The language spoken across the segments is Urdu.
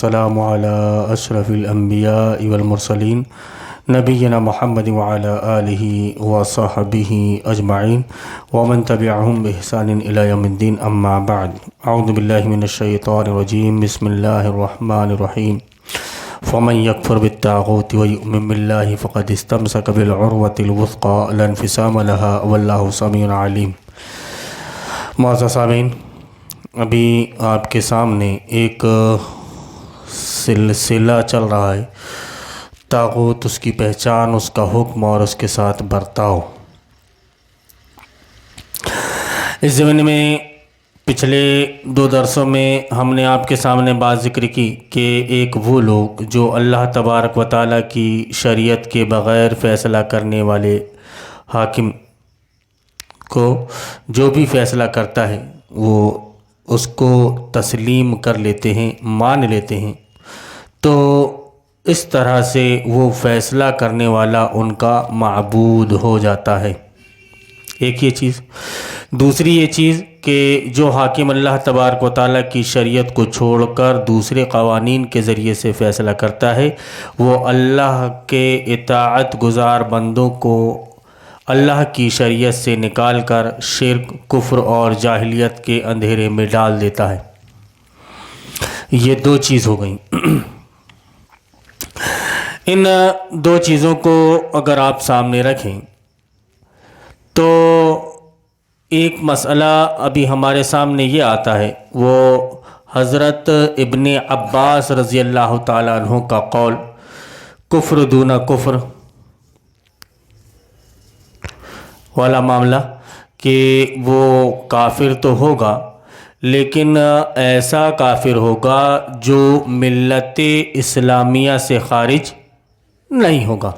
والسلام على أشرف الأنبياء والمرسلين نبينا محمد وعلى آله وصحبه أجمعين ومن تبعهم بإحسان إلى يوم الدين أما بعد. أعوذ بالله من الشيطان الرجيم. بسم الله الرحمن الرحيم. فمن يكفر بالطاغوت ويؤمن بالله فقد استمسك بالعروة الوثقى لا انفصام لها والله سميع عليم. معزز سامعین، ابھی آپ کے سامنے ایک سلسلہ چل رہا ہے، طاغوت، اس کی پہچان، اس کا حکم اور اس کے ساتھ برتاؤ. اس زمین میں پچھلے 2 درسوں میں ہم نے آپ کے سامنے بات ذکر کی کہ ایک وہ لوگ جو اللہ تبارک و تعالیٰ کی شریعت کے بغیر فیصلہ کرنے والے حاکم کو جو بھی فیصلہ کرتا ہے وہ اس کو تسلیم کر لیتے ہیں، مان لیتے ہیں، تو اس طرح سے وہ فیصلہ کرنے والا ان کا معبود ہو جاتا ہے. ایک یہ چیز. دوسری یہ چیز کہ جو حاکم اللہ تبارک و تعالیٰ کی شریعت کو چھوڑ کر دوسرے قوانین کے ذریعے سے فیصلہ کرتا ہے، وہ اللہ کے اطاعت گزار بندوں کو اللہ کی شریعت سے نکال کر شرک، کفر اور جاہلیت کے اندھیرے میں ڈال دیتا ہے. یہ 2 چیز ہو گئیں. ان 2 چیزوں کو اگر آپ سامنے رکھیں تو ایک مسئلہ ابھی ہمارے سامنے یہ آتا ہے، وہ حضرت ابن عباس رضی اللہ تعالیٰ عنہ کا قول، کفر دون کفر والا معاملہ، کہ وہ کافر تو ہوگا لیکن ایسا کافر ہوگا جو ملت اسلامیہ سے خارج نہیں ہوگا.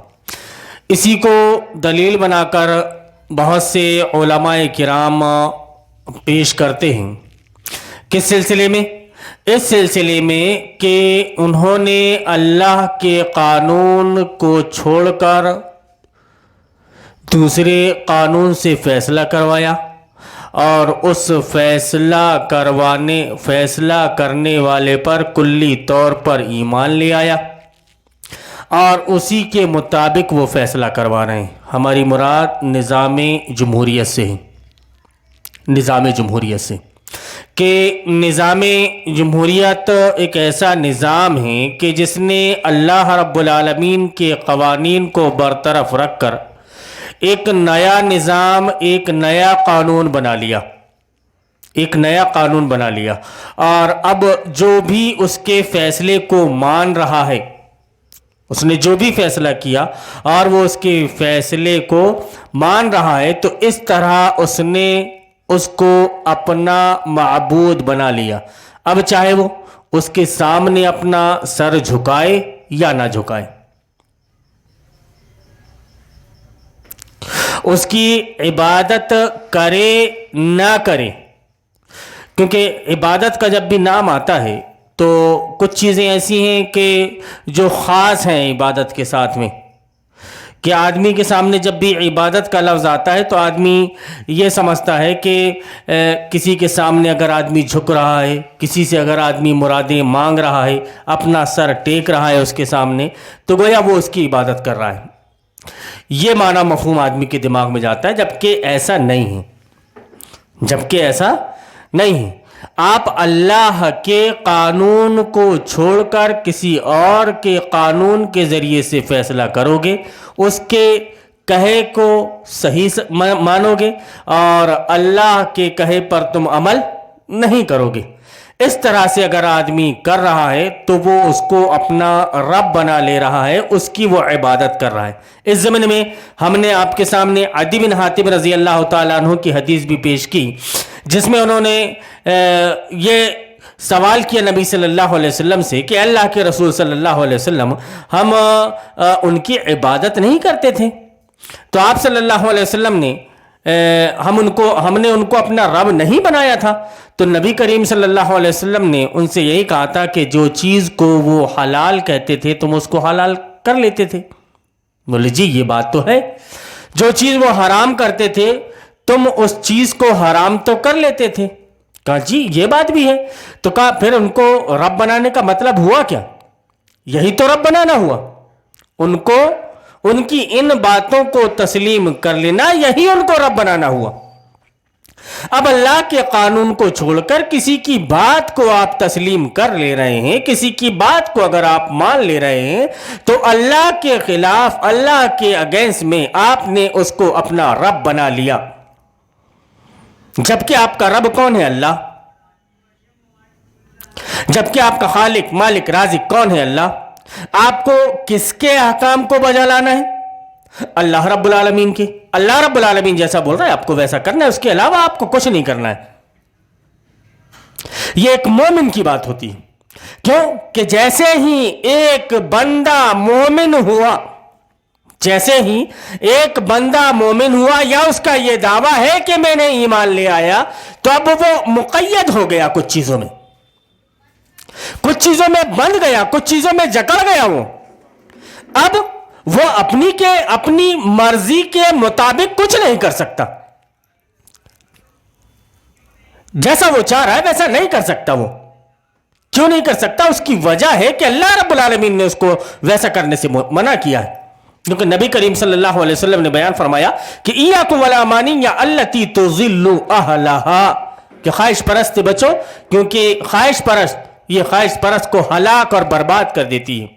اسی کو دلیل بنا کر بہت سے علماء کرام پیش کرتے ہیں. کس سلسلے میں؟ اس سلسلے میں کہ انہوں نے اللہ کے قانون کو چھوڑ کر دوسرے قانون سے فیصلہ کروایا اور اس فیصلہ کرنے والے پر کلی طور پر ایمان لے آیا اور اسی کے مطابق وہ فیصلہ کروا رہے ہیں. ہماری مراد نظام جمہوریت سے ہے. نظام جمہوریت سے کہ نظام جمہوریت ایک ایسا نظام ہے کہ جس نے اللہ رب العالمین کے قوانین کو برطرف رکھ کر ایک نیا نظام، ایک نیا قانون بنا لیا اور اب جو بھی اس کے فیصلے کو مان رہا ہے، اس نے جو بھی فیصلہ کیا اور وہ اس کے فیصلے کو مان رہا ہے، تو اس طرح اس نے اس کو اپنا معبود بنا لیا. اب چاہے وہ اس کے سامنے اپنا سر جھکائے یا نہ جھکائے، اس کی عبادت کرے نہ کرے، کیونکہ عبادت کا جب بھی نام آتا ہے تو کچھ چیزیں ایسی ہیں کہ جو خاص ہیں عبادت کے ساتھ میں، کہ آدمی کے سامنے جب بھی عبادت کا لفظ آتا ہے تو آدمی یہ سمجھتا ہے کہ کسی کے سامنے اگر آدمی جھک رہا ہے، کسی سے اگر آدمی مرادیں مانگ رہا ہے، اپنا سر ٹیک رہا ہے اس کے سامنے، تو گویا وہ اس کی عبادت کر رہا ہے. یہ معنی مفہوم آدمی کے دماغ میں جاتا ہے، جبکہ ایسا نہیں ہے. آپ اللہ کے قانون کو چھوڑ کر کسی اور کے قانون کے ذریعے سے فیصلہ کرو گے، اس کے کہے کو صحیح مانو گے اور اللہ کے کہے پر تم عمل نہیں کرو گے. اس طرح سے اگر آدمی کر رہا ہے تو وہ اس کو اپنا رب بنا لے رہا ہے، اس کی وہ عبادت کر رہا ہے. اس زمین میں ہم نے آپ کے سامنے عدی بن حاتم رضی اللہ تعالیٰ عنہ کی حدیث بھی پیش کی، جس میں انہوں نے یہ سوال کیا نبی صلی اللہ علیہ وسلم سے کہ اللہ کے رسول صلی اللہ علیہ وسلم، ہم ان کی عبادت نہیں کرتے تھے، تو آپ صلی اللہ علیہ وسلم نے ہم نے ان کو اپنا رب نہیں بنایا تھا؟ تو نبی کریم صلی اللہ علیہ وسلم نے ان سے یہی کہا تھا کہ جو چیز کو وہ حلال کہتے تھے تم اس کو حلال کر لیتے تھے. بولے جی یہ بات تو ہے، جو چیز وہ حرام کرتے تھے تم اس چیز کو حرام تو کر لیتے تھے. کہا جی یہ بات بھی ہے. تو کہا پھر ان کو رب بنانے کا مطلب ہوا کیا؟ یہی تو رب بنانا ہوا. ان کو ان کی ان باتوں کو تسلیم کر لینا یہی ان کو رب بنانا ہوا. اب اللہ کے قانون کو چھوڑ کر کسی کی بات کو آپ تسلیم کر لے رہے ہیں, کسی کی بات کو اگر آپ مان لے رہے ہیں تو اللہ کے خلاف, اللہ کے اگینسٹ میں آپ نے اس کو اپنا رب بنا لیا. جبکہ آپ کا رب کون ہے؟ اللہ. جبکہ آپ کا خالق, مالک, رازق کون ہے؟ اللہ. آپ کو کس کے احکام کو بجا لانا ہے؟ اللہ رب العالمین کے. اللہ رب العالمین جیسا بول رہا ہے آپ کو ویسا کرنا ہے, اس کے علاوہ آپ کو کچھ نہیں کرنا ہے. یہ ایک مومن کی بات ہوتی ہے. کیوں کہ جیسے ہی ایک بندہ مومن ہوا, جیسے ہی ایک بندہ مومن ہوا یا اس کا یہ دعویٰ ہے کہ میں نے ایمان لے آیا, تو اب وہ مقید ہو گیا کچھ چیزوں میں, کچھ چیزوں میں بند گیا, کچھ چیزوں میں جکڑ گیا. وہ اب وہ اپنی مرضی کے مطابق کچھ نہیں کر سکتا. جیسا وہ چاہ رہا ہے ویسا نہیں کر سکتا. وہ کیوں نہیں کر سکتا؟ اس کی وجہ ہے کہ اللہ رب العالمین نے اس کو ویسا کرنے سے منع کیا ہے. کیونکہ نبی کریم صلی اللہ علیہ وسلم نے بیان فرمایا کہ ایاکم والامانی التی تضل اہلها, کہ خواہش پرست سے بچو, کیونکہ خواہش پرست کو ہلاک اور برباد کر دیتی ہے.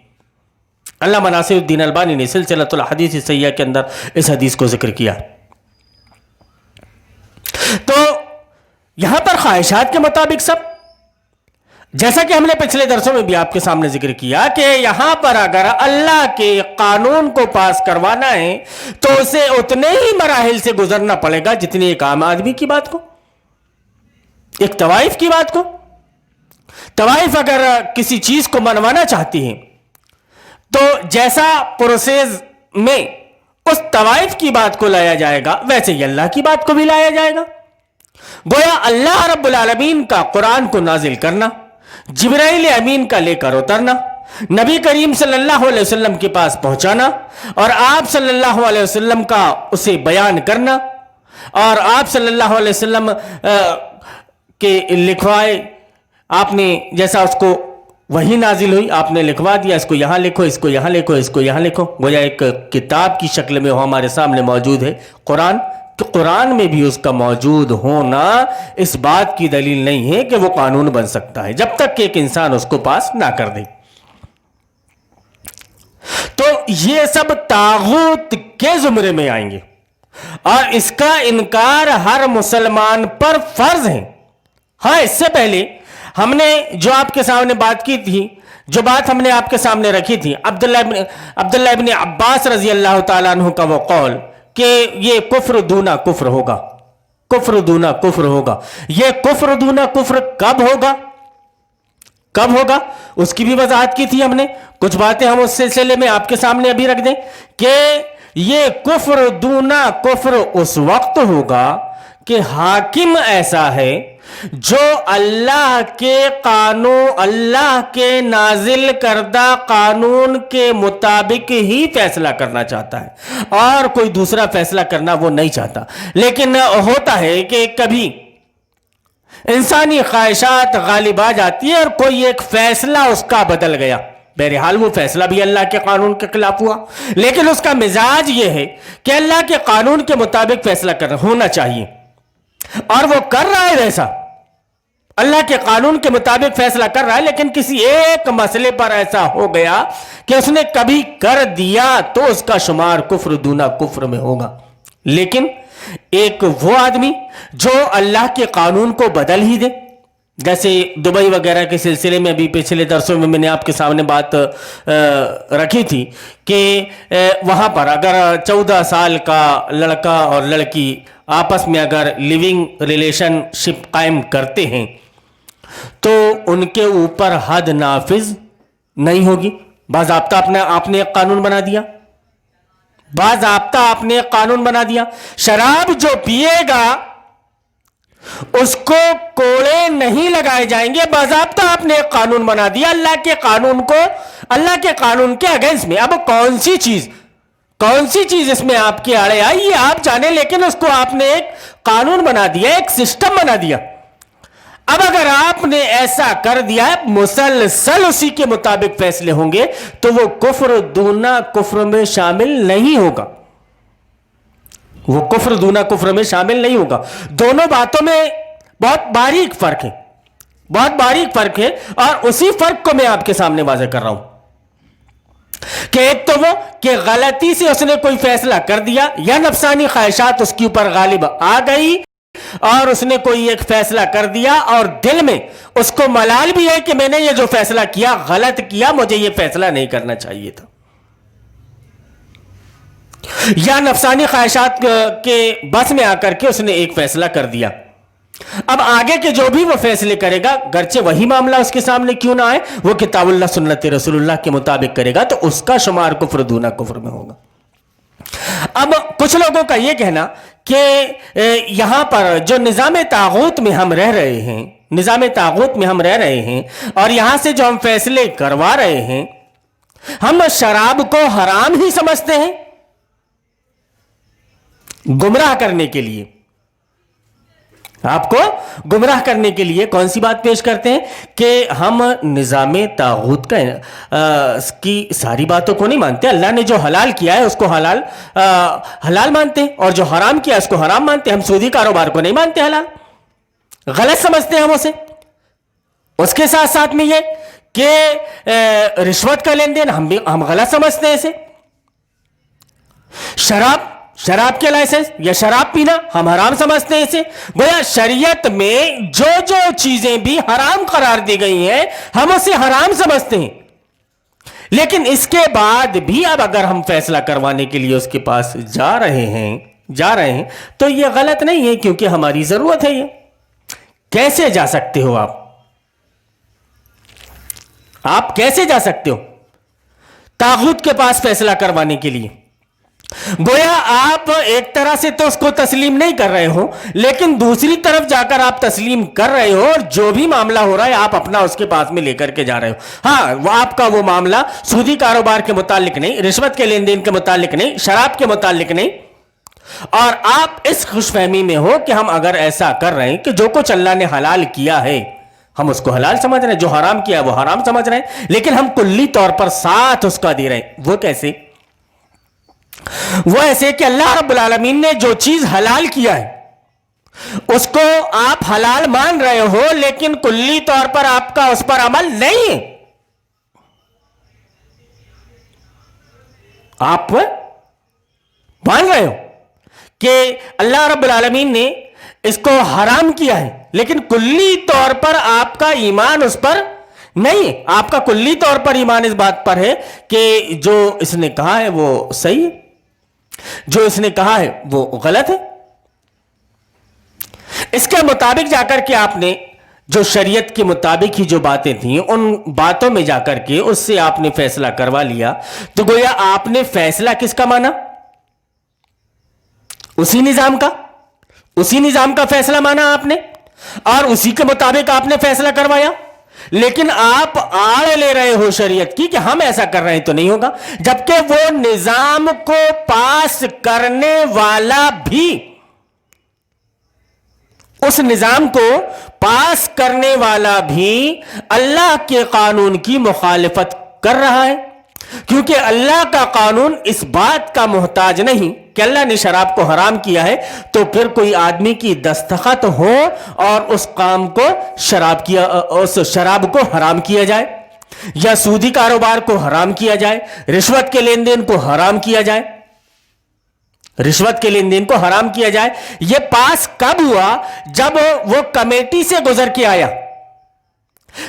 علامہ ناصر الدین البانی نے سلسلۃ الحدیث الصحیحہ کے اندر اس حدیث کو ذکر کیا. تو یہاں پر خواہشات کے مطابق سب, جیسا کہ ہم نے پچھلے درسوں میں بھی آپ کے سامنے ذکر کیا کہ یہاں پر اگر اللہ کے قانون کو پاس کروانا ہے تو اسے اتنے ہی مراحل سے گزرنا پڑے گا جتنی ایک عام آدمی کی بات کو, ایک طوائف کی بات کو. طوائف اگر کسی چیز کو منوانا چاہتی ہیں تو جیسا پروسیس میں اس طوائف کی بات کو لایا جائے گا ویسے ہی اللہ کی بات کو بھی لایا جائے گا. گویا اللہ رب العالمین کا قرآن کو نازل کرنا, جبرائیل امین کا لے کر اترنا, نبی کریم صلی اللہ علیہ وسلم کے پاس پہنچانا اور آپ صلی اللہ علیہ وسلم کا اسے بیان کرنا, اور آپ صلی اللہ علیہ وسلم کے لکھوائے, آپ نے جیسا اس کو وہی نازل ہوئی آپ نے لکھوا دیا, اس کو یہاں لکھو, اس کو یہاں لکھو, اس کو یہاں لکھو. گویا ایک کتاب کی شکل میں وہ ہمارے سامنے موجود ہے قرآن. کہ قرآن میں بھی اس کا موجود ہونا اس بات کی دلیل نہیں ہے کہ وہ قانون بن سکتا ہے جب تک کہ ایک انسان اس کو پاس نہ کر دے. تو یہ سب طاغوت کے زمرے میں آئیں گے اور اس کا انکار ہر مسلمان پر فرض ہے. ہاں, اس سے پہلے ہم نے جو آپ کے سامنے بات کی تھی, جو بات ہم نے آپ کے سامنے رکھی تھی, عبداللہ ابن عباس رضی اللہ تعالیٰ عنہ کا وہ قول کہ یہ کفر دونا کفر ہوگا, کفر دونا کفر ہوگا. یہ کفر دونا کفر کب ہوگا, کب ہوگا اس کی بھی وضاحت کی تھی ہم نے. کچھ باتیں ہم اس سلسلے میں آپ کے سامنے ابھی رکھ دیں کہ یہ کفر دونا کفر اس وقت ہوگا کہ حاکم ایسا ہے جو اللہ کے قانون, اللہ کے نازل کردہ قانون کے مطابق ہی فیصلہ کرنا چاہتا ہے اور کوئی دوسرا فیصلہ کرنا وہ نہیں چاہتا. لیکن ہوتا ہے کہ کبھی انسانی خواہشات غالب آ جاتی ہے اور کوئی ایک فیصلہ اس کا بدل گیا. بہرحال وہ فیصلہ بھی اللہ کے قانون کے خلاف ہوا, لیکن اس کا مزاج یہ ہے کہ اللہ کے قانون کے مطابق فیصلہ ہونا چاہیے اور وہ کر رہا ہے ویسا, اللہ کے قانون کے مطابق فیصلہ کر رہا ہے. لیکن کسی ایک مسئلے پر ایسا ہو گیا کہ اس نے کبھی کر دیا تو اس کا شمار کفر دونا کفر میں ہوگا. لیکن ایک وہ آدمی جو اللہ کے قانون کو بدل ہی دے, جیسے دبئی وغیرہ کے سلسلے میں ابھی پچھلے درسوں میں نے آپ کے سامنے بات رکھی تھی کہ وہاں پر اگر 14 سال کا لڑکا اور لڑکی آپس میں اگر لیونگ ریلیشن شپ قائم کرتے ہیں تو ان کے اوپر حد نافذ نہیں ہوگی. باضابطہ آپ نے ایک قانون بنا دیا, باضابطہ آپ نے ایک قانون بنا دیا. شراب جو پیے گا اس کو کوڑے نہیں لگائے جائیں گے, باضابطہ آپ نے ایک قانون بنا دیا اللہ کے قانون کو, اللہ کے قانون کے اگینسٹ میں. اب کون سی چیز اس میں آپ کی آڑے آئی یہ آپ جانے, لیکن اس کو آپ نے ایک قانون بنا دیا, ایک سسٹم بنا دیا. اب اگر آپ نے ایسا کر دیا ہے مسلسل اسی کے مطابق فیصلے ہوں گے تو وہ کفر دونا کفر میں شامل نہیں ہوگا، وہ کفر دونا کفر میں شامل نہیں ہوگا۔ دونوں باتوں میں بہت باریک فرق ہے، بہت باریک فرق ہے، اور اسی فرق کو میں آپ کے سامنے واضح کر رہا ہوں کہ ایک تو وہ کہ غلطی سے اس نے کوئی فیصلہ کر دیا یا نفسانی خواہشات اس کے اوپر غالب آ گئی اور اس نے کوئی ایک فیصلہ کر دیا اور دل میں اس کو ملال بھی ہے کہ میں نے یہ جو فیصلہ کیا غلط کیا، مجھے یہ فیصلہ نہیں کرنا چاہیے تھا، یا نفسانی خواہشات کے بس میں آ کر کے اس نے ایک فیصلہ کر دیا۔ اب آگے کے جو بھی وہ فیصلے کرے گا، گرچہ وہی معاملہ اس کے سامنے کیوں نہ آئے، وہ کتاب اللہ سنت رسول اللہ کے مطابق کرے گا تو اس کا شمار کفر دونا کفر میں ہوگا۔ اب کچھ لوگوں کا یہ کہنا کہ یہاں پر جو نظام طاغوت میں ہم رہ رہے ہیں، نظام طاغوت میں ہم رہ رہے ہیں اور یہاں سے جو ہم فیصلے کروا رہے ہیں، ہم شراب کو حرام ہی سمجھتے ہیں گمراہ کرنے کے لیے۔ آپ کو گمراہ کرنے کے لیے کون سی بات پیش کرتے ہیں کہ ہم نظام طاغوت کی ساری باتوں کو نہیں مانتے، اللہ نے جو حلال کیا ہے اس کو حلال مانتے ہیں اور جو حرام کیا ہے اس کو حرام مانتے ہیں، ہم سودی کاروبار کو نہیں مانتے حلال، غلط سمجھتے ہیں ہم اسے۔ اس کے ساتھ ساتھ میں یہ کہ رشوت کا لین دین ہم غلط سمجھتے ہیں اسے، شراب کے لائسنس یا شراب پینا ہم حرام سمجھتے ہیں اسے۔ گویا شریعت میں جو جو چیزیں بھی حرام قرار دی گئی ہیں ہم اسے حرام سمجھتے ہیں، لیکن اس کے بعد بھی اب اگر ہم فیصلہ کروانے کے لیے اس کے پاس جا رہے ہیں تو یہ غلط نہیں ہے کیونکہ ہماری ضرورت ہے۔ یہ کیسے جا سکتے ہو آپ کیسے جا سکتے ہو طاغوت کے پاس فیصلہ کروانے کے لیے؟ گویا آپ ایک طرح سے تو اس کو تسلیم نہیں کر رہے ہو، لیکن دوسری طرف جا کر آپ تسلیم کر رہے ہو اور جو بھی معاملہ ہو رہا ہے آپ اپنا اس کے پاس میں لے کر کے جا رہے ہو۔ ہاں، وہ آپ کا وہ معاملہ سودی کاروبار کے متعلق نہیں، رشوت کے لین دین کے متعلق نہیں، شراب کے متعلق نہیں، اور آپ اس خوش فہمی میں ہو کہ ہم اگر ایسا کر رہے ہیں کہ جو کچھ اللہ نے حلال کیا ہے ہم اس کو حلال سمجھ رہے ہیں، جو حرام کیا ہے وہ حرام سمجھ رہے ہیں، لیکن ہم کلی طور پر ساتھ اس کا دے رہے ہیں۔ وہ کیسے؟ وہ ایسے کہ اللہ رب العالمین نے جو چیز حلال کیا ہے اس کو آپ حلال مان رہے ہو لیکن کلی طور پر آپ کا اس پر عمل نہیں ہے، آپ مان رہے ہو کہ اللہ رب العالمین نے اس کو حرام کیا ہے لیکن کلی طور پر آپ کا ایمان اس پر نہیں ہے، آپ کا کلی طور پر ایمان اس بات پر ہے کہ جو اس نے کہا ہے وہ صحیح ہے، جو اس نے کہا ہے وہ غلط ہے۔ اس کے مطابق جا کر کے آپ نے جو شریعت کے مطابق ہی جو باتیں تھیں ان باتوں میں جا کر کے اس سے آپ نے فیصلہ کروا لیا، تو گویا آپ نے فیصلہ کس کا مانا؟ اسی نظام کا فیصلہ مانا آپ نے اور اسی کے مطابق آپ نے فیصلہ کروایا، لیکن آپ آڑ لے رہے ہو شریعت کی کہ ہم ایسا کر رہے ہیں تو نہیں ہوگا، جبکہ وہ نظام کو پاس کرنے والا بھی اس نظام کو پاس کرنے والا بھی اللہ کے قانون کی مخالفت کر رہا ہے، کیونکہ اللہ کا قانون اس بات کا محتاج نہیں کہ اللہ نے شراب کو حرام کیا ہے تو پھر کوئی آدمی کی دستخط ہو اور اس کام کو اس شراب کو حرام کیا جائے یا سودی کاروبار کو حرام کیا جائے، رشوت کے لین دین کو حرام کیا جائے، یہ پاس کب ہوا؟ جب وہ کمیٹی سے گزر کے آیا۔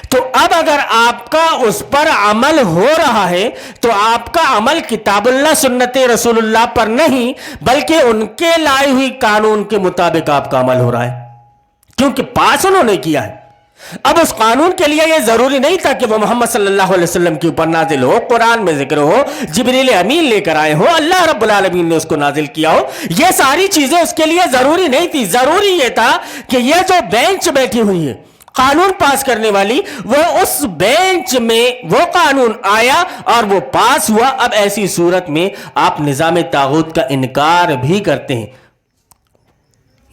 تو اب اگر آپ کا اس پر عمل ہو رہا ہے تو آپ کا عمل کتاب اللہ سنت رسول اللہ پر نہیں بلکہ ان کے لائے ہوئی قانون کے مطابق آپ کا عمل ہو رہا ہے، کیونکہ پاس انہوں نے کیا ہے۔ اب اس قانون کے لیے یہ ضروری نہیں تھا کہ وہ محمد صلی اللہ علیہ وسلم کے اوپر نازل ہو، قرآن میں ذکر ہو، جبریل امین لے کر آئے ہو، اللہ رب العالمین نے اس کو نازل کیا ہو، یہ ساری چیزیں اس کے لیے ضروری نہیں تھی۔ ضروری یہ تھا کہ یہ جو بینچ بیٹھی ہوئی ہے قانون پاس کرنے والی، وہ اس بینچ میں وہ قانون آیا اور وہ پاس ہوا۔ اب ایسی صورت میں آپ نظام طاغوت کا انکار بھی کرتے ہیں۔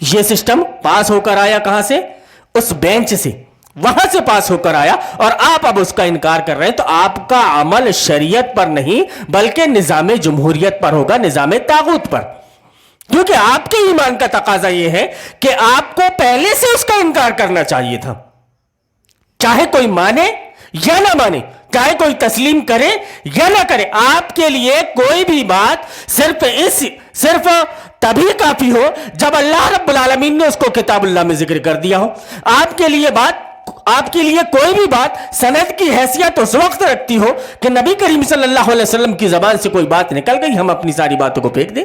یہ سسٹم پاس ہو کر آیا کہاں سے؟ اس بینچ سے وہاں سے پاس ہو کر آیا اور آپ اب اس کا انکار کر رہے ہیں، تو آپ کا عمل شریعت پر نہیں بلکہ نظام جمہوریت پر ہوگا، نظام طاغوت پر، کیونکہ آپ کے ایمان کا تقاضا یہ ہے کہ آپ کو پہلے سے اس کا انکار کرنا چاہیے تھا، چاہے کوئی مانے یا نہ مانے، چاہے کوئی تسلیم کرے یا نہ کرے، آپ کے لیے کوئی بھی بات صرف تبھی کافی ہو جب اللہ رب العالمین نے اس کو کتاب اللہ میں ذکر کر دیا ہو۔ آپ کے لیے کوئی بھی بات سند کی حیثیت اس وقت رکھتی ہو کہ نبی کریم صلی اللہ علیہ وسلم کی زبان سے کوئی بات نکل گئی، ہم اپنی ساری باتوں کو پھینک دیں۔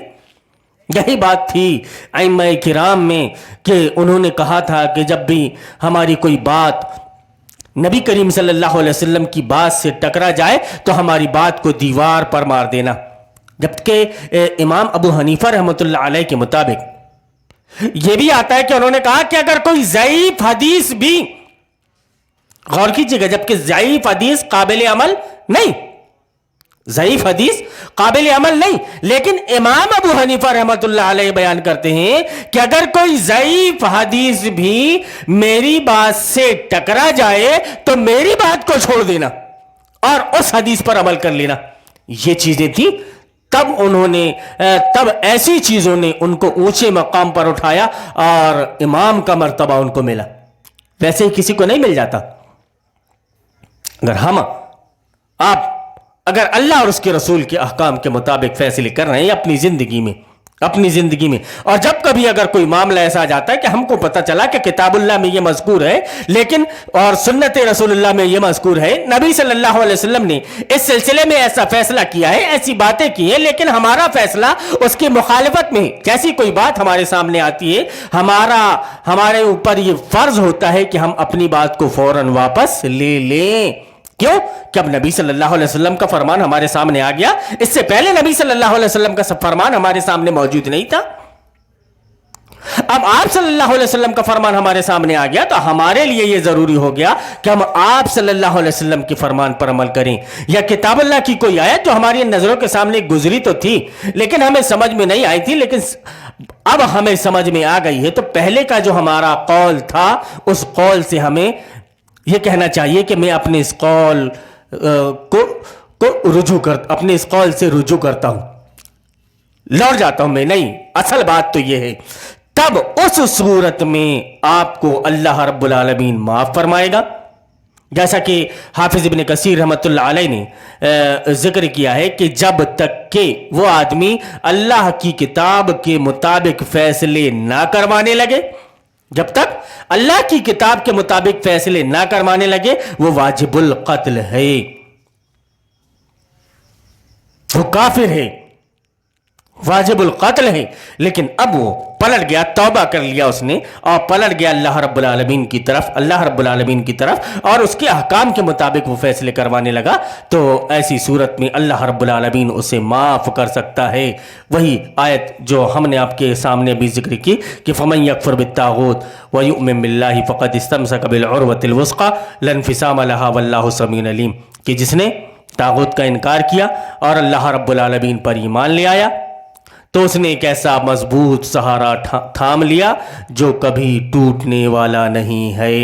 یہی بات تھی ائمہ کرام میں کہ انہوں نے کہا تھا کہ جب بھی ہماری کوئی بات نبی کریم صلی اللہ علیہ وسلم کی بات سے ٹکرا جائے تو ہماری بات کو دیوار پر مار دینا۔ جبکہ امام ابو حنیفہ رحمۃ اللہ علیہ کے مطابق یہ بھی آتا ہے کہ انہوں نے کہا کہ اگر کوئی ضعیف حدیث بھی، غور کیجیے گا، جبکہ ضعیف حدیث قابل عمل نہیں، ضعیف حدیث قابل عمل نہیں، لیکن امام ابو حنیفہ رحمۃ اللہ علیہ بیان کرتے ہیں کہ اگر کوئی ضعیف حدیث بھی میری بات سے ٹکرا جائے تو میری بات کو چھوڑ دینا اور اس حدیث پر عمل کر لینا۔ یہ چیزیں تھیں، تب ایسی چیزوں نے ان کو اونچے مقام پر اٹھایا اور امام کا مرتبہ ان کو ملا، ویسے ہی کسی کو نہیں مل جاتا۔ اگر اللہ اور اس کے رسول کے احکام کے مطابق فیصلے کر رہے ہیں اپنی زندگی میں، اور جب کبھی اگر کوئی معاملہ ایسا آ جاتا ہے کہ ہم کو پتہ چلا کہ کتاب اللہ میں یہ مذکور ہے لیکن اور سنت رسول اللہ میں یہ مذکور ہے، نبی صلی اللہ علیہ وسلم نے اس سلسلے میں ایسا فیصلہ کیا ہے، ایسی باتیں کی ہیں، لیکن ہمارا فیصلہ اس کی مخالفت میں، جیسی کوئی بات ہمارے سامنے آتی ہے ہمارے اوپر یہ فرض ہوتا ہے کہ ہم اپنی بات کو فوراً واپس لے لیں۔ کیوں؟ کہ اب نبی صلی اللہ علیہ وسلم کا فرمان ہمارے سامنے آ گیا، اس سے پہلے نبی صلی اللہ علیہ وسلم کا فرمان ہمارے سامنے موجود نہیں تھا، اب آپ صلی اللہ علیہ وسلم کا فرمان ہمارے سامنے آ گیا تو ہمارے لیے یہ ضروری ہو گیا کہ ہم آپ صلی اللہ علیہ وسلم کے فرمان پر عمل کریں۔ یا کتاب اللہ کی کوئی آیت جو ہماری نظروں کے سامنے گزری تو تھی لیکن ہمیں سمجھ میں نہیں آئی تھی، لیکن اب ہمیں سمجھ میں آ گئی ہے، تو پہلے کا جو ہمارا قول تھا اس قول سے ہمیں یہ کہنا چاہیے کہ میں اپنے اس قول اپنے اس قول سے رجوع کرتا ہوں، لوٹ جاتا ہوں میں، نہیں، اصل بات تو یہ ہے۔ تب اس صورت میں آپ کو اللہ رب العالمین معاف فرمائے گا، جیسا کہ حافظ ابن کثیر رحمۃ اللہ علیہ نے ذکر کیا ہے کہ جب تک کہ وہ آدمی اللہ کی کتاب کے مطابق فیصلے نہ کروانے لگے، جب تک اللہ کی کتاب کے مطابق فیصلے نہ کروانے لگے وہ واجب القتل ہے، وہ کافر ہے، واجب القتل ہے۔ لیکن اب وہ پلٹ گیا، توبہ کر لیا اس نے اور پلٹ گیا اللہ رب العالمین کی طرف اور اس کے احکام کے مطابق وہ فیصلے کروانے لگا، تو ایسی صورت میں اللہ رب العالمین اسے معاف کر سکتا ہے۔ وہی آیت جو ہم نے آپ کے سامنے بھی ذکر کی کہ فَمَن يَكْفُرْ بِالطَّاغُوتِ وَيُؤْمِن بِاللَّهِ فَقَدِ اسْتَمْسَكَ بِالْعُرْوَةِ الْوُثْقَىٰ لَا انفصام لَهَا وَاللَّهُ سَمِيعٌ عَلِيمٌ، کہ جس نے طاغوت کا انکار کیا اور اللہ رب العالمین پر ایمان لے آیا تو اس نے ایک ایسا مضبوط سہارا تھام لیا جو کبھی ٹوٹنے والا نہیں ہے،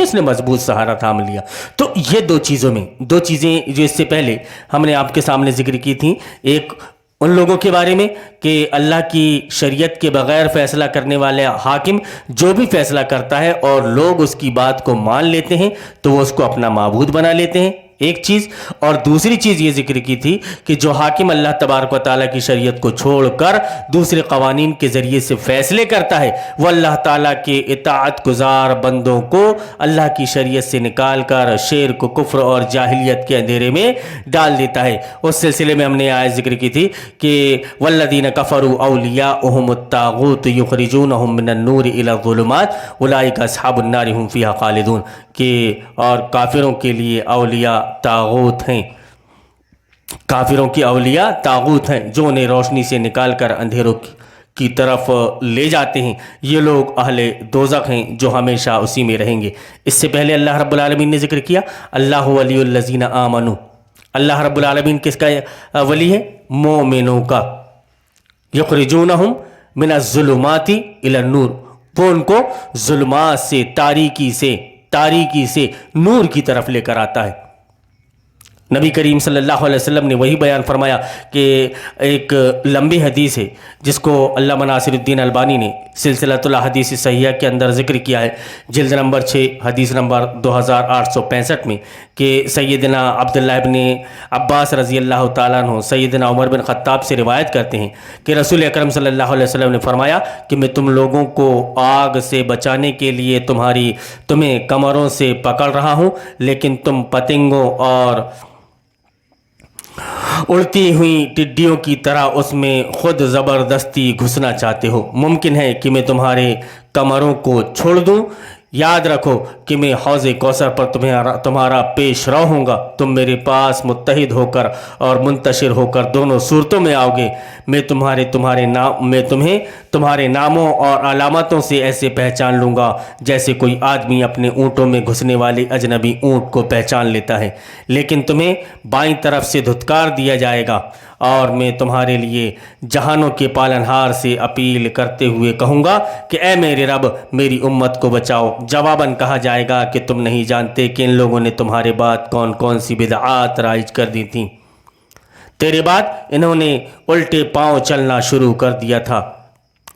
اس نے مضبوط سہارا تھام لیا۔ تو یہ دو چیزیں جو اس سے پہلے ہم نے آپ کے سامنے ذکر کی تھیں، ایک ان لوگوں کے بارے میں کہ اللہ کی شریعت کے بغیر فیصلہ کرنے والے حاکم جو بھی فیصلہ کرتا ہے اور لوگ اس کی بات کو مان لیتے ہیں تو وہ اس کو اپنا معبود بنا لیتے ہیں، ایک چیز، اور دوسری چیز یہ ذکر کی تھی کہ جو حاکم اللہ تبارک و تعالیٰ کی شریعت کو چھوڑ کر دوسرے قوانین کے ذریعے سے فیصلے کرتا ہے وہ اللہ تعالیٰ کے اطاعت گزار بندوں کو اللہ کی شریعت سے نکال کر شرک و کفر اور جاہلیت کے اندھیرے میں ڈال دیتا ہے۔ اس سلسلے میں ہم نے آیت ذکر کی تھی کہ والذین کفروا اولیاؤہم الطاغوت یخرجونہم من النور الی الظلمات اولئک اصحاب النار هم فیہا خالدون، کہ اور کافروں کے لیے اولیاء طاغوت ہیں، کافروں کی اولیاء طاغوت ہیں جو انہیں روشنی سے نکال کر اندھیروں کی طرف لے جاتے ہیں، یہ لوگ اہل دوزخ ہیں جو ہمیشہ اسی میں رہیں گے۔ اس سے پہلے اللہ رب العالمین نے ذکر کیا اللہ ولی الذین آمنوا، اللہ رب العالمین کس کا ولی ہے؟ مومنوں کا، یخرجونہم من الظلمات الی النور، وہ ان کو ظلمات سے، تاریکی سے نور کی طرف لے کر آتا ہے۔ نبی کریم صلی اللہ علیہ وسلم نے وہی بیان فرمایا کہ ایک لمبی حدیث ہے جس کو علامہ ناصر الدین البانی نے سلسلۃ الاحادیث الصحیحہ کے اندر ذکر کیا ہے، جلد نمبر 6 حدیث نمبر 2865 میں، کہ سیدنا عبداللہ ابن عباس رضی اللہ تعالیٰ عنہ سیدنا عمر بن خطاب سے روایت کرتے ہیں کہ رسول اکرم صلی اللہ علیہ وسلم نے فرمایا کہ میں تم لوگوں کو آگ سے بچانے کے لیے تمہیں کمروں سے پکڑ رہا ہوں، لیکن تم پتنگوں اور اڑتی ہوئی ٹڈیوں کی طرح اس میں خود زبردستی گھسنا چاہتے ہو۔ ممکن ہے کہ میں تمہارے کمروں کو چھوڑ دوں۔ یاد رکھو کہ میں حوض کوثر پر تمہارا پیش رو ہوں گا، تم میرے پاس متحد ہو کر اور منتشر ہو کر دونوں صورتوں میں آؤ گے۔ میں تمہیں تمہارے ناموں اور علامتوں سے ایسے پہچان لوں گا جیسے کوئی آدمی اپنے اونٹوں میں گھسنے والے اجنبی اونٹ کو پہچان لیتا ہے، لیکن تمہیں بائیں طرف سے دھتکار دیا جائے گا، اور میں تمہارے لیے جہانوں کے پالنہار سے اپیل کرتے ہوئے کہوں گا کہ اے میرے رب میری امت کو بچاؤ۔ جواباً کہا جائے گا کہ تم نہیں جانتے کہ ان لوگوں نے تمہارے بعد کون کون سی بدعات رائج کر دی تھیں، تیرے بعد انہوں نے الٹے پاؤں چلنا شروع کر دیا تھا۔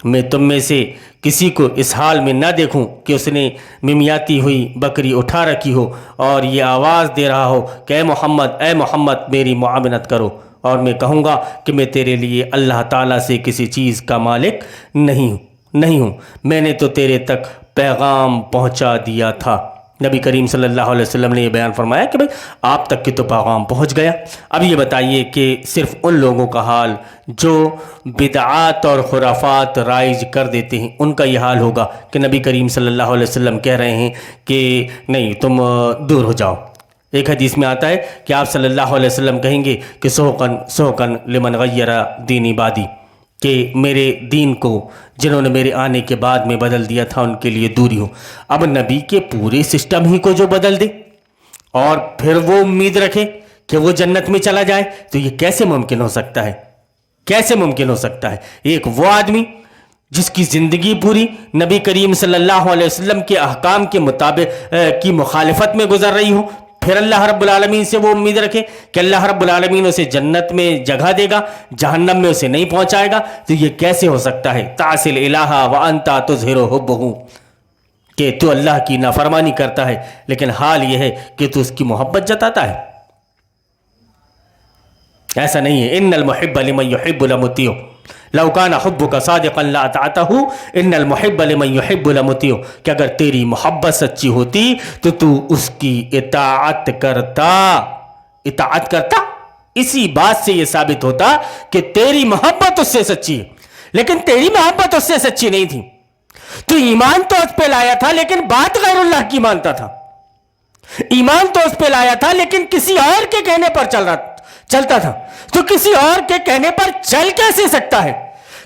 میں تم میں سے کسی کو اس حال میں نہ دیکھوں کہ اس نے ممیاتی ہوئی بکری اٹھا رکھی ہو اور یہ آواز دے رہا ہو کہ اے محمد میری معاونت کرو، اور میں کہوں گا کہ میں تیرے لیے اللہ تعالیٰ سے کسی چیز کا مالک نہیں ہوں، میں نے تو تیرے تک پیغام پہنچا دیا تھا۔ نبی کریم صلی اللہ علیہ وسلم نے یہ بیان فرمایا کہ بھئی آپ تک کی تو پیغام پہنچ گیا۔ اب یہ بتائیے کہ صرف ان لوگوں کا حال جو بدعات اور خرافات رائج کر دیتے ہیں، ان کا یہ حال ہوگا کہ نبی کریم صلی اللہ علیہ وسلم کہہ رہے ہیں کہ نہیں تم دور ہو جاؤ۔ ایک حدیث میں آتا ہے کہ آپ صلی اللہ علیہ وسلم کہیں گے کہ سحقن لمن غیر دینی بادی، کہ میرے دین کو جنہوں نے میرے آنے کے بعد میں بدل دیا تھا ان کے لیے دوری ہو۔ اب نبی کے پورے سسٹم ہی کو جو بدل دے اور پھر وہ امید رکھے کہ وہ جنت میں چلا جائے، تو یہ کیسے ممکن ہو سکتا ہے؟ کیسے ممکن ہو سکتا ہے؟ ایک وہ آدمی جس کی زندگی پوری نبی کریم صلی اللہ علیہ وسلم کے احکام کے مطابق کی مخالفت میں گزر رہی ہو، پھر اللہ رب العالمین سے وہ امید رکھے کہ اللہ رب العالمین اسے جنت میں جگہ دے گا، جہنم میں اسے نہیں پہنچائے گا، تو یہ کیسے ہو سکتا ہے؟ تعصی الالہ وانت تظہر حبہ، کہ تو اللہ کی نافرمانی کرتا ہے لیکن حال یہ ہے کہ تو اس کی محبت جتاتا ہے۔ ایسا نہیں ہے۔ ان المحب لمن يحب لمطیع لو کان حبک صادقا لاطعتہ ان المحب لمن يحب لمطیع، کہ اگر تیری محبت سچی ہوتی تو تو اس کی اطاعت کرتا۔ اسی بات سے یہ ثابت ہوتا کہ تیری محبت اس سے سچی ہے، لیکن تیری محبت اس سے سچی نہیں تھی۔ تو ایمان تو اس پہ لایا تھا لیکن بات غیر اللہ کی مانتا تھا، ایمان تو اس پہ لایا تھا لیکن کسی اور کے کہنے پر چلتا تھا۔ تو کسی اور کے کہنے پر چل کیسے سکتا ہے؟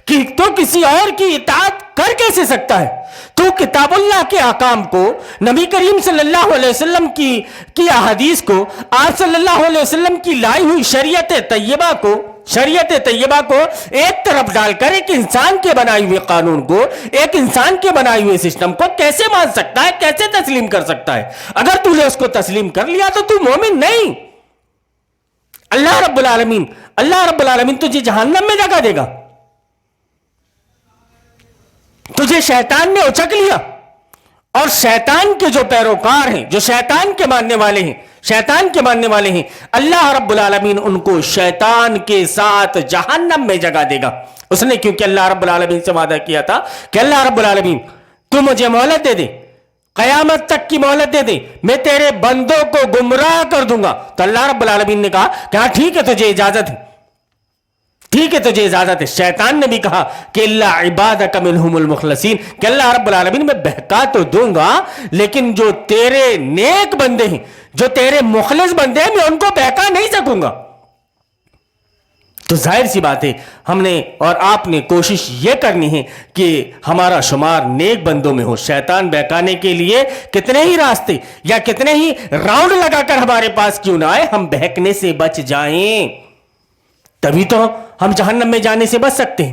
کہ تو کسی اور کی اطاعت کر کیسے سکتا ہے؟ تو کتاب اللہ کے احکام کو، نبی کریم صلی اللہ علیہ وسلم کی احادیث کو، آپ صلی اللہ علیہ وسلم کی لائی ہوئی شریعت طیبہ کو ایک طرف ڈال کر ایک انسان کے بنائے ہوئے قانون کو، ایک انسان کے بنائے ہوئے سسٹم کو کیسے مان سکتا ہے؟ کیسے تسلیم کر سکتا ہے؟ اگر تو نے اس کو تسلیم کر لیا تو تو مومن نہیں۔ اللہ رب العالمین تجھے جہنم میں جگہ دے گا۔ تجھے شیطان نے اچک لیا، اور شیطان کے جو پیروکار ہیں، جو شیطان کے ماننے والے ہیں، اللہ رب العالمین ان کو شیطان کے ساتھ جہنم میں جگہ دے گا۔ اس نے کیونکہ اللہ رب العالمین سے وعدہ کیا تھا کہ اللہ رب العالمین تو مجھے مہلت دے دے، قیامت تک کی مہلت دے دے، میں تیرے بندوں کو گمراہ کر دوں گا۔ تو اللہ رب العالمین نے کہا کہ ہاں ٹھیک ہے، تجھے اجازت ہے۔ شیطان نے بھی کہا کہ اللہ عبادک منہم المخلصین، کہ اللہ رب العالمین میں بہکا تو دوں گا لیکن جو تیرے نیک بندے ہیں، جو تیرے مخلص بندے ہیں، میں ان کو بہکا نہیں سکوں گا۔ تو ظاہر سی بات ہے ہم نے اور آپ نے کوشش یہ کرنی ہے کہ ہمارا شمار نیک بندوں میں ہو۔ شیطان بہکانے کے لیے کتنے ہی راستے یا کتنے ہی راؤنڈ لگا کر ہمارے پاس کیوں نہ آئے، ہم بہکنے سے بچ جائیں، تبھی تو ہم جہنم میں جانے سے بچ سکتے ہیں،